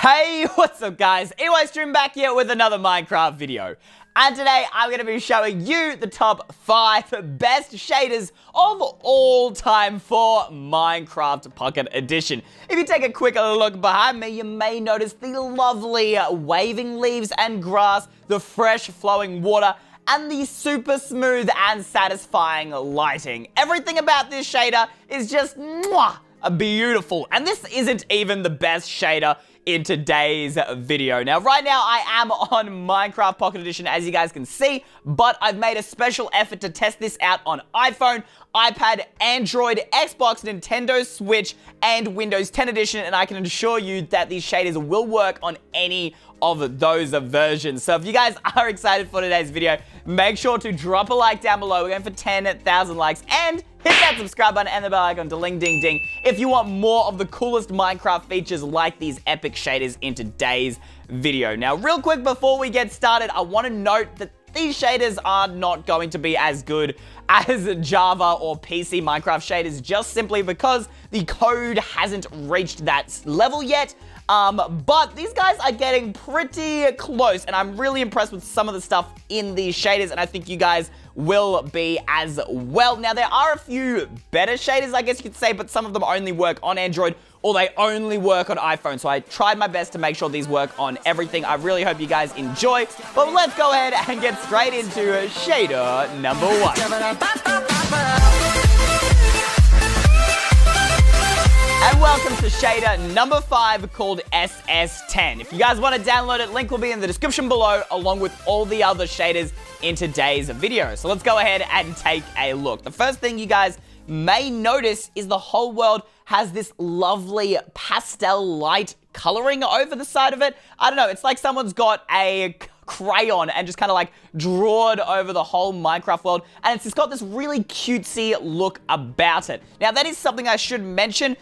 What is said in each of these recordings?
Hey, what's up guys? Eystreem back here with another Minecraft video. And today I'm going to be showing you the top 5 best shaders of all time for Minecraft Pocket Edition. If you take a quick look behind me, you may notice the lovely waving leaves and grass, the fresh flowing water, and the super smooth and satisfying lighting. Everything about this shader is just beautiful. And this isn't even the best shader in today's video. Now, right now, I am on Minecraft Pocket Edition, as you guys can see, but I've made a special effort to test this out on iPhone, iPad, Android, Xbox, Nintendo Switch, and Windows 10 Edition, and I can assure you that these shaders will work on any of those versions. So if you guys are excited for today's video, make sure to drop a like down below. We're going for 10,000 likes, and hit that subscribe button and the bell icon to ding ding if you want more of the coolest Minecraft features like these epic shaders in today's video. Now, real quick before we get started, I want to note that these shaders are not going to be as good as Java or PC Minecraft shaders, just simply because the code hasn't reached that level yet. But these guys are getting pretty close, and I'm really impressed with some of the stuff in these shaders, and I think you guys will be as well. Now, there are a few better shaders, I guess you could say, but some of them only work on Android, or they only work on iPhone. So I tried my best to make sure these work on everything. I really hope you guys enjoy. But let's go ahead and get straight into shader number 1. And welcome to shader number 5 called SS10. If you guys want to download it, link will be in the description below, along with all the other shaders in today's video. So let's go ahead and take a look. The first thing you guys may notice is the whole world has this lovely pastel light coloring over the side of it. I don't know, it's like someone's got a crayon and just kind of like drawn over the whole Minecraft world, and it's just got this really cutesy look about it. Now, that is something I should mention.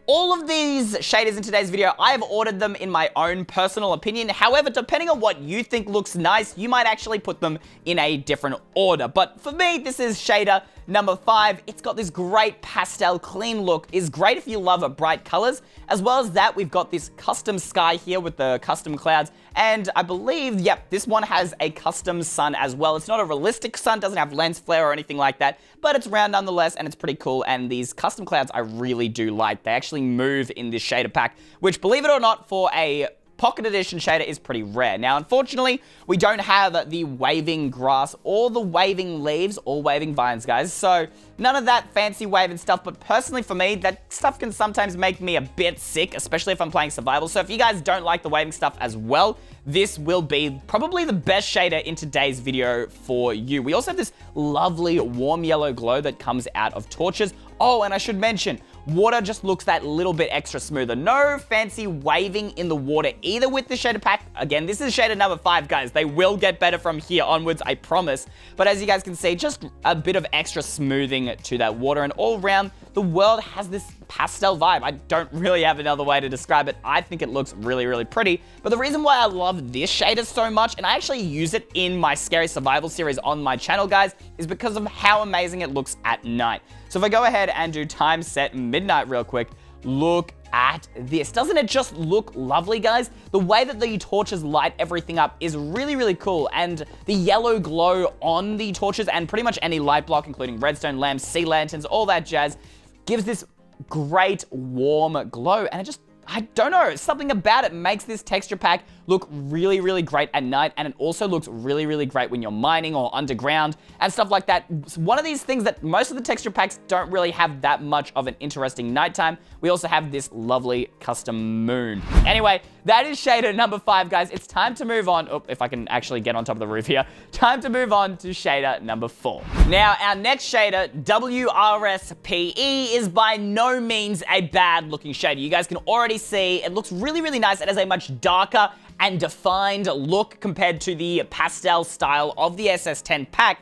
All of these shaders in today's video, I have ordered them in my own personal opinion. However, depending on what you think looks nice, you might actually put them in a different order. But for me, this is shader number 5. It's got this great pastel clean look. It's great if you love bright colors. As well as that, we've got this custom sky here with the custom clouds. And I believe, yep, this one has a custom sun as well. It's not a realistic sun, doesn't have lens flare or anything like that, but it's round nonetheless, and it's pretty cool. And these custom clouds I really do like. They actually move in this shader pack, which, believe it or not, for a Pocket Edition shader is pretty rare. Now, unfortunately, we don't have the waving grass or the waving leaves or waving vines, guys. So none of that fancy waving stuff. But personally, for me, that stuff can sometimes make me a bit sick, especially if I'm playing survival. So if you guys don't like the waving stuff as well, this will be probably the best shader in today's video for you. We also have this lovely warm yellow glow that comes out of torches. Oh, and I should mention, water just looks that little bit extra smoother. No fancy waving in the water either with the shader pack. Again, this is shader number 5, guys. They will get better from here onwards, I promise. But as you guys can see, just a bit of extra smoothing to that water. And all around, the world has this pastel vibe. I don't really have another way to describe it. I think it looks really, really pretty. But the reason why I love this shader so much, and I actually use it in my Scary Survival series on my channel, guys, is because of how amazing it looks at night. So if I go ahead and do time set midnight real quick, look at this. Doesn't it just look lovely, guys? The way that the torches light everything up is really, really cool. And the yellow glow on the torches and pretty much any light block, including redstone lamps, sea lanterns, all that jazz, gives this great warm glow. And it just, I don't know, something about it makes this texture pack look really, really great at night, and it also looks really, really great when you're mining or underground and stuff like that. It's one of these things that most of the texture packs don't really have that much of an interesting nighttime. We also have this lovely custom moon. Anyway, that is shader number 5, guys. It's time to move on. Oh, if I can actually get on top of the roof here. Time to move on to shader number 4. Now, our next shader, WRSPE, is by no means a bad looking shader. You guys can already see it looks really, really nice. It has a much darker and defined look compared to the pastel style of the SS10 pack.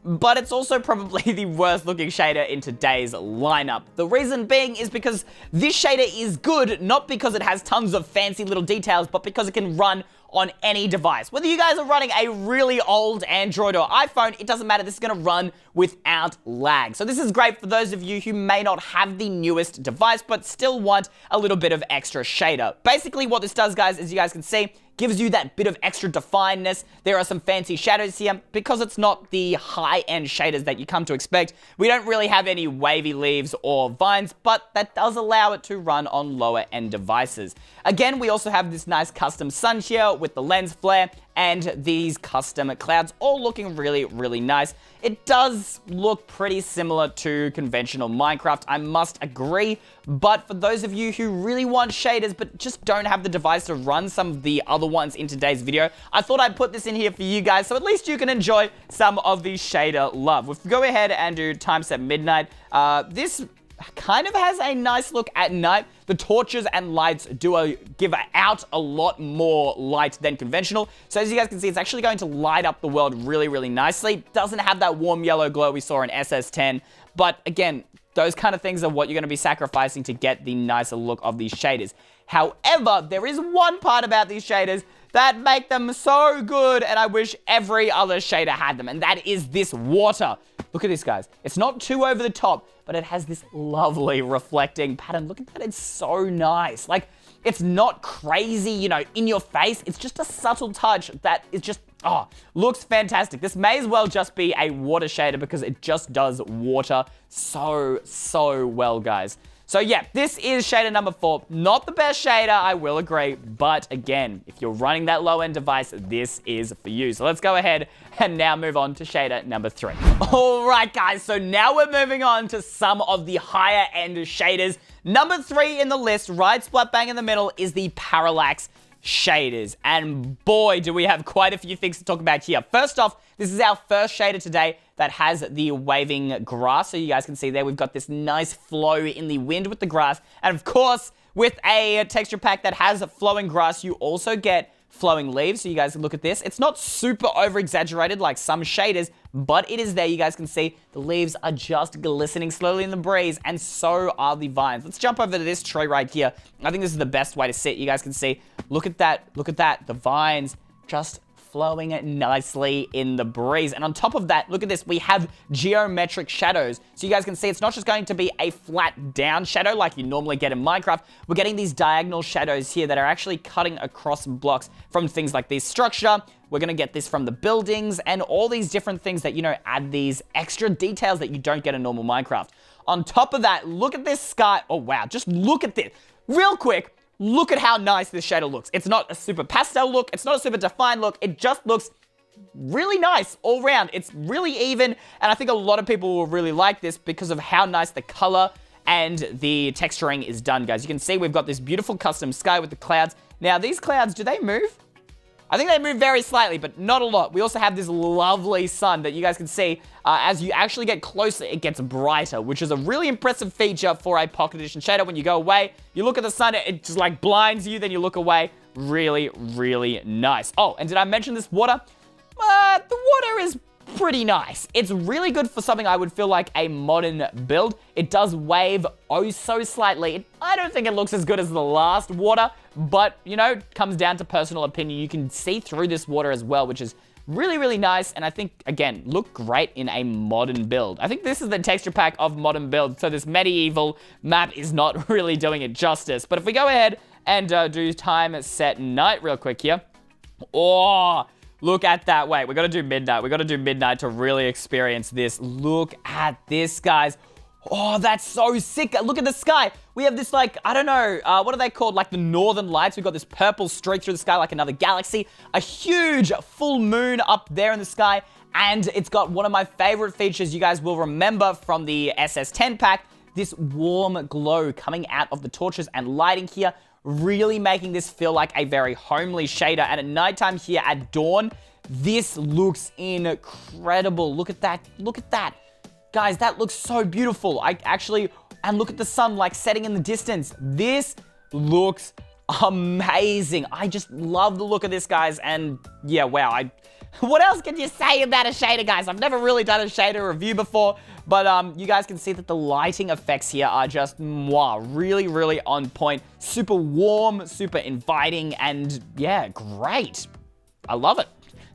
but it's also probably the worst looking shader in today's lineup. The reason being is because this shader is good, not because it has tons of fancy little details, but because it can run on any device. Whether you guys are running a really old Android or iPhone, it doesn't matter. This is going to run without lag. So this is great for those of you who may not have the newest device, but still want a little bit of extra shader. Basically, what this does, guys, as you guys can see, gives you that bit of extra definedness. There are some fancy shadows here because it's not the high-end shaders that you come to expect. We don't really have any wavy leaves or vines, but that does allow it to run on lower-end devices. Again, we also have this nice custom sun here with the lens flare and these custom clouds all looking really, really nice. It does look pretty similar to conventional Minecraft, I must agree, but for those of you who really want shaders but just don't have the device to run some of the other ones in today's video, I thought I'd put this in here for you guys so at least you can enjoy some of the shader love. If we go ahead and do time set midnight, this kind of has a nice look at night. The torches and lights do give out a lot more light than conventional. So as you guys can see, it's actually going to light up the world really, really nicely. Doesn't have that warm yellow glow we saw in SS10. But again, those kind of things are what you're going to be sacrificing to get the nicer look of these shaders. However, there is one part about these shaders that make them so good, and I wish every other shader had them, and that is this water. Look at this, guys. It's not too over the top, but it has this lovely reflecting pattern. Look at that. It's so nice. Like, it's not crazy, you know, in your face. It's just a subtle touch that is just, looks fantastic. This may as well just be a water shader because it just does water so well, guys. So yeah, this is shader number 4. Not the best shader, I will agree. But again, if you're running that low-end device, this is for you. So let's go ahead and now move on to shader number 3. All right, guys. So now we're moving on to some of the higher-end shaders. Number 3 in the list, right splat bang in the middle, is the Parallax shaders. And boy, do we have quite a few things to talk about here. First off, this is our first shader today that has the waving grass. So you guys can see there, we've got this nice flow in the wind with the grass. And of course, with a texture pack that has flowing grass, you also get flowing leaves. So you guys can look at this. It's not super over-exaggerated like some shaders, but it is there. You guys can see the leaves are just glistening slowly in the breeze, and so are the vines. Let's jump over to this tree right here. I think this is the best way to sit. You guys can see, look at that, the vines just flowing nicely in the breeze. And on top of that, look at this, we have geometric shadows. So you guys can see it's not just going to be a flat down shadow like you normally get in Minecraft. We're getting these diagonal shadows here that are actually cutting across blocks from things like this structure. We're gonna get this from the buildings and all these different things that, you know, add these extra details that you don't get in normal Minecraft. On top of that, look at this sky. Oh wow, just look at this. Real quick, look at how nice this shader looks. It's not a super pastel look. It's not a super defined look. It just looks really nice all around. It's really even, and I think a lot of people will really like this because of how nice the color and the texturing is done, guys. You can see we've got this beautiful custom sky with the clouds. Now, these clouds, do they move? I think they move very slightly, but not a lot. We also have this lovely sun that you guys can see. As you actually get closer, it gets brighter, which is a really impressive feature for a Pocket Edition shader. When you go away, you look at the sun, it just like blinds you, then you look away. Really, really nice. Oh, and did I mention this water? The water is pretty nice. It's really good for something I would feel like a modern build. It does wave oh so slightly. I don't think it looks as good as the last water, but, you know, it comes down to personal opinion. You can see through this water as well, which is really, really nice, and I think, again, look great in a modern build. I think this is the texture pack of modern build, so this medieval map is not really doing it justice. But if we go ahead and do time set night real quick here. Oh, look at that. Wait, we got to do midnight. We got to do midnight to really experience this. Look at this, guys. Oh, that's so sick. Look at the sky. We have this, like, I don't know, what are they called? Like the northern lights. We've got this purple streak through the sky like another galaxy. A huge full moon up there in the sky. And it's got one of my favorite features you guys will remember from the SS10 pack. This warm glow coming out of the torches and lighting here. Really making this feel like a very homely shader. And at nighttime here at dawn, this looks incredible. Look at that. Look at that. Guys, that looks so beautiful. And look at the sun like setting in the distance. This looks amazing. I just love the look of this, guys. And yeah, wow. what else can you say about a shader, guys? I've never really done a shader review before, but you guys can see that the lighting effects here are just really, really on point. Super warm, super inviting, and yeah, great. I love it.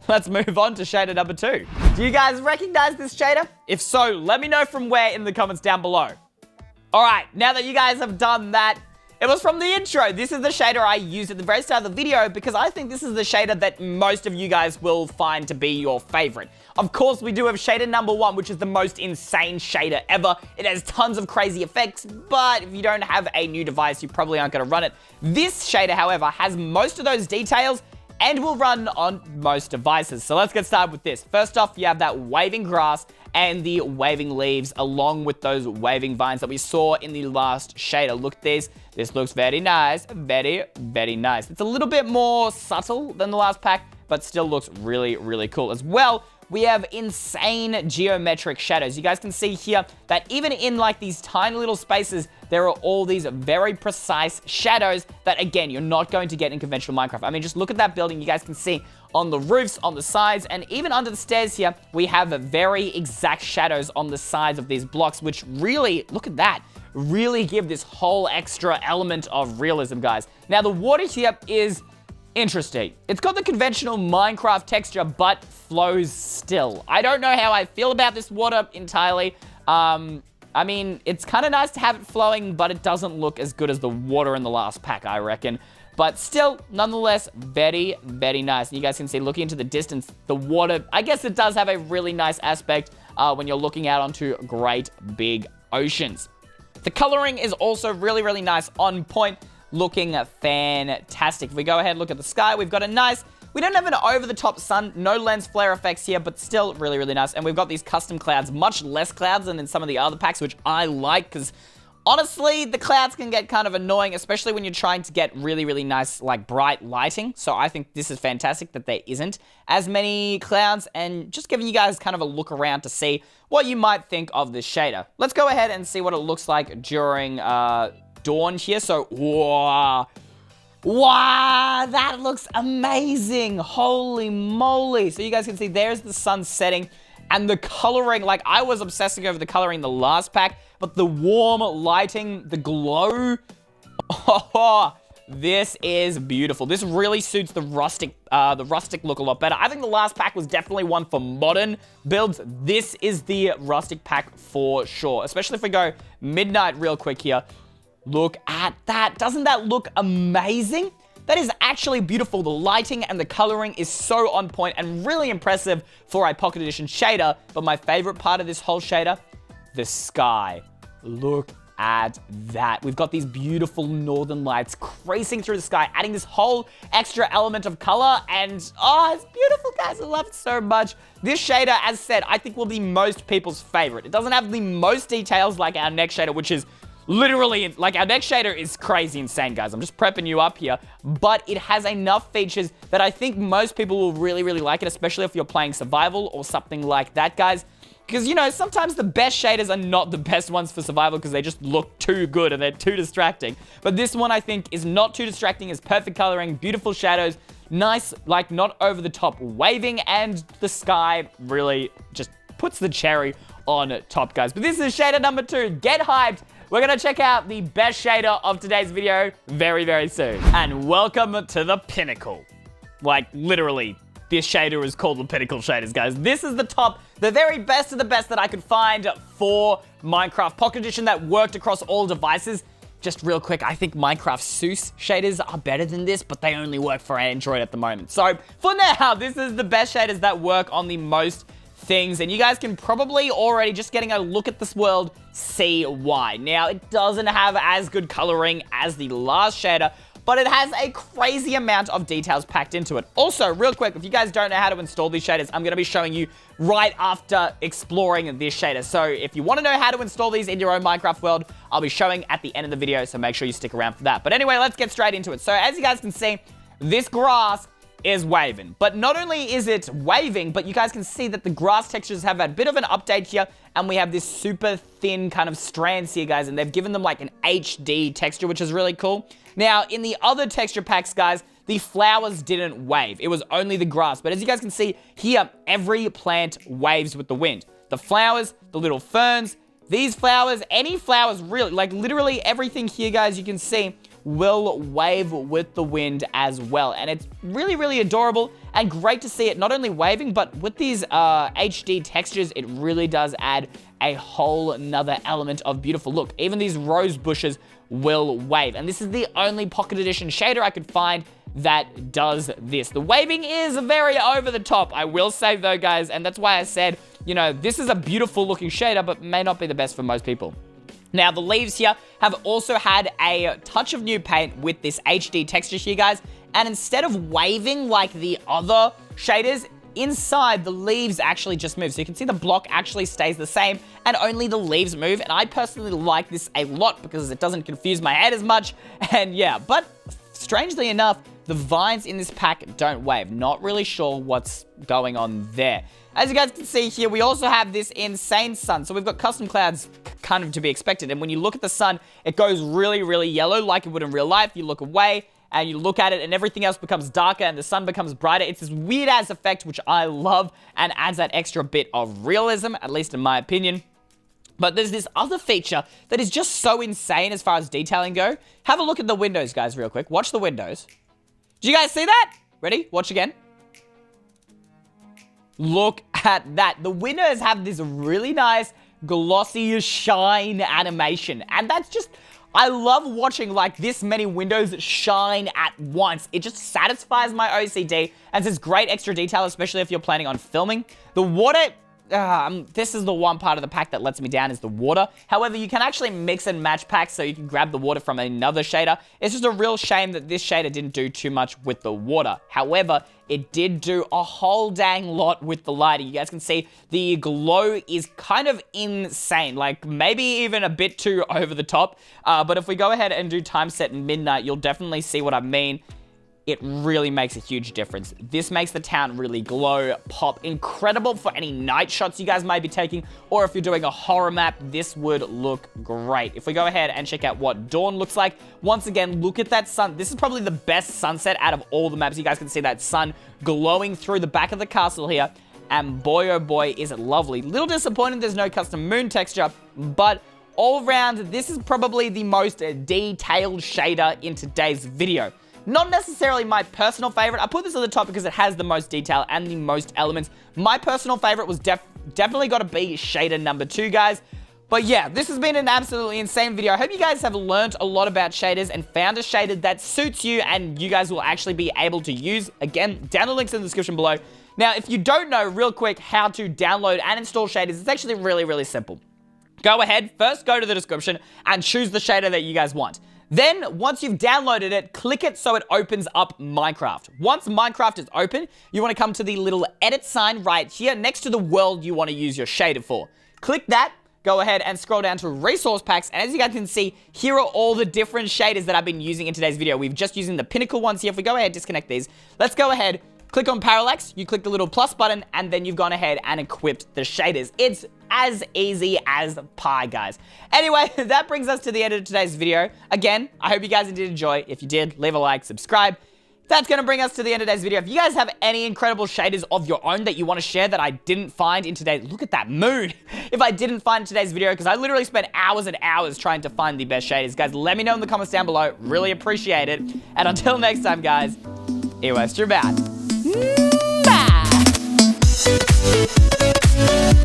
Let's move on to shader number 2. Do you guys recognize this shader? If so, let me know from where in the comments down below. All right, now that you guys have done that, it was from the intro. This is the shader I used at the very start of the video because I think this is the shader that most of you guys will find to be your favorite. Of course, we do have shader number 1, which is the most insane shader ever. It has tons of crazy effects, but if you don't have a new device, you probably aren't gonna run it. This shader, however, has most of those details and will run on most devices. So let's get started with this. First off, you have that waving grass and the waving leaves along with those waving vines that we saw in the last shader. Look at this. This looks very nice. Very, very nice. It's a little bit more subtle than the last pack, but still looks really, really cool. As well, we have insane geometric shadows. You guys can see here that even in like these tiny little spaces, there are all these very precise shadows that, again, you're not going to get in conventional Minecraft. I mean, just look at that building. You guys can see on the roofs, on the sides, and even under the stairs here, we have very exact shadows on the sides of these blocks, which really, look at that, really give this whole extra element of realism, guys. Now, the water here is interesting. It's got the conventional Minecraft texture, but flows still. I don't know how I feel about this water entirely. I mean, it's kind of nice to have it flowing, but it doesn't look as good as the water in the last pack, I reckon. But still, nonetheless, very, very nice. And you guys can see, looking into the distance, the water, I guess it does have a really nice aspect when you're looking out onto great big oceans. The coloring is also really, really nice, on point, looking fantastic. If we go ahead and look at the sky, we've got a nice, we don't have an over-the-top sun, no lens flare effects here, but still really, really nice. And we've got these custom clouds, much less clouds than in some of the other packs, which I like, because honestly, the clouds can get kind of annoying, especially when you're trying to get really, really nice, like, bright lighting. So I think this is fantastic that there isn't as many clouds, and just giving you guys kind of a look around to see what you might think of this shader. Let's go ahead and see what it looks like during dawn here. So, wow, that looks amazing. Holy moly. So you guys can see there's the sun setting, and the coloring, like, I was obsessing over the coloring in the last pack, but the warm lighting, the glow, oh, this is beautiful. This really suits the rustic look a lot better. I think the last pack was definitely one for modern builds. This is the rustic pack for sure, especially if we go midnight real quick here. Look at that. Doesn't that look amazing? That is actually beautiful. The lighting and the coloring is so on point and really impressive for a Pocket Edition shader. But my favorite part of this whole shader, the sky. Look at that. We've got these beautiful northern lights creasing through the sky, adding this whole extra element of color. And, oh, it's beautiful, guys. I love it so much. This shader, as said, I think will be most people's favorite. It doesn't have the most details like our next shader, which is literally, like, our next shader is crazy insane, guys. I'm just prepping you up here. But it has enough features that I think most people will really, really like it, especially if you're playing survival or something like that, guys. Because, you know, sometimes the best shaders are not the best ones for survival because they just look too good and they're too distracting. But this one, I think, is not too distracting. It's perfect coloring, beautiful shadows, nice, like, not over-the-top waving, and the sky really just puts the cherry on top, guys. But this is shader number 2. Get hyped. We're going to check out the best shader of today's video very, very soon. And welcome to the Pinnacle. Like, literally, this shader is called the Pinnacle Shaders, guys. This is the top, the very best of the best that I could find for Minecraft Pocket Edition that worked across all devices. Just real quick, I think Minecraft SUS shaders are better than this, but they only work for Android at the moment. So, for now, this is the best shaders that work on the most things, and you guys can probably already, just getting a look at this world, see why. Now, it doesn't have as good coloring as the last shader, but it has a crazy amount of details packed into it. Also, real quick, if you guys don't know how to install these shaders, I'm going to be showing you right after exploring this shader. So if you want to know how to install these in your own Minecraft world, I'll be showing at the end of the video, so make sure you stick around for that. But anyway, let's get straight into it. So as you guys can see, this grass is waving. But not only is it waving, but you guys can see that the grass textures have a bit of an update here, and we have this super thin kind of strands here, guys, and they've given them like an HD texture, which is really cool. Now, in the other texture packs, guys, the flowers didn't wave. It was only the grass. But as you guys can see here, every plant waves with the wind. The flowers, the little ferns, these flowers, any flowers really, like literally everything here, guys, you can see will wave with the wind as well. And it's really, really adorable and great to see it not only waving, but with these HD textures, it really does add a whole nother element of beautiful look. Even these rose bushes will wave. And this is the only Pocket Edition shader I could find that does this. The waving is very over the top, I will say though, guys, and that's why I said, you know, this is a beautiful looking shader, but may not be the best for most people. Now, the leaves here have also had a touch of new paint with this HD texture here, guys, and instead of waving like the other shaders, inside the leaves actually just move. So you can see the block actually stays the same and only the leaves move. And I personally like this a lot because it doesn't confuse my head as much. And yeah, but strangely enough, the vines in this pack don't wave. Not really sure what's going on there. As you guys can see here, we also have this insane sun. So we've got custom clouds kind of to be expected. And when you look at the sun, it goes really, really yellow like it would in real life. You look away and you look at it and everything else becomes darker and the sun becomes brighter. It's this weird ass effect, which I love and adds that extra bit of realism, at least in my opinion. But there's this other feature that is just so insane as far as detailing go. Have a look at the windows, guys, real quick. Watch the windows. Did you guys see that? Ready? Watch again. Look at that. The windows have this really nice glossy shine animation. And that's just, I love watching like this many windows shine at once. It just satisfies my OCD and it's great extra detail, especially if you're planning on filming. The water, this is the one part of the pack that lets me down is the water. However, you can actually mix and match packs so you can grab the water from another shader. It's just a real shame that this shader didn't do too much with the water. However, it did do a whole dang lot with the lighting. You guys can see the glow is kind of insane, like maybe even a bit too over the top. But if we go ahead and do time set midnight, you'll definitely see what I mean. It really makes a huge difference. This makes the town really glow, pop. Incredible for any night shots you guys might be taking, or if you're doing a horror map, this would look great. If we go ahead and check out what dawn looks like, once again, look at that sun. This is probably the best sunset out of all the maps. You guys can see that sun glowing through the back of the castle here, and boy, oh boy, is it lovely. Little disappointed there's no custom moon texture, but all around, this is probably the most detailed shader in today's video. Not necessarily my personal favorite. I put this at the top because it has the most detail and the most elements. My personal favorite was definitely got to be shader number 2, guys. But yeah, this has been an absolutely insane video. I hope you guys have learned a lot about shaders and found a shader that suits you and you guys will actually be able to use. Again, down the links in the description below. Now, if you don't know real quick how to download and install shaders, it's actually really, really simple. Go ahead, first go to the description and choose the shader that you guys want. Then, once you've downloaded it, click it so it opens up Minecraft. Once Minecraft is open, you want to come to the little edit sign right here next to the world you want to use your shader for. Click that, go ahead and scroll down to resource packs, and as you guys can see, here are all the different shaders that I've been using in today's video. We've just using the Pinnacle ones here. If we go ahead, disconnect these. Let's go ahead, click on Parallax, you click the little plus button, and then you've gone ahead and equipped the shaders. It's as easy as pie, guys. Anyway, that brings us to the end of today's video. Again, I hope you guys did enjoy. If you did, leave a like, subscribe. That's going to bring us to the end of today's video. If you guys have any incredible shaders of your own that you want to share that I didn't find in today's... Look at that moon. If I didn't find in today's video, because I literally spent hours and hours trying to find the best shaders. Guys, let me know in the comments down below. Really appreciate it. And until next time, guys, Eystreem out. Bye.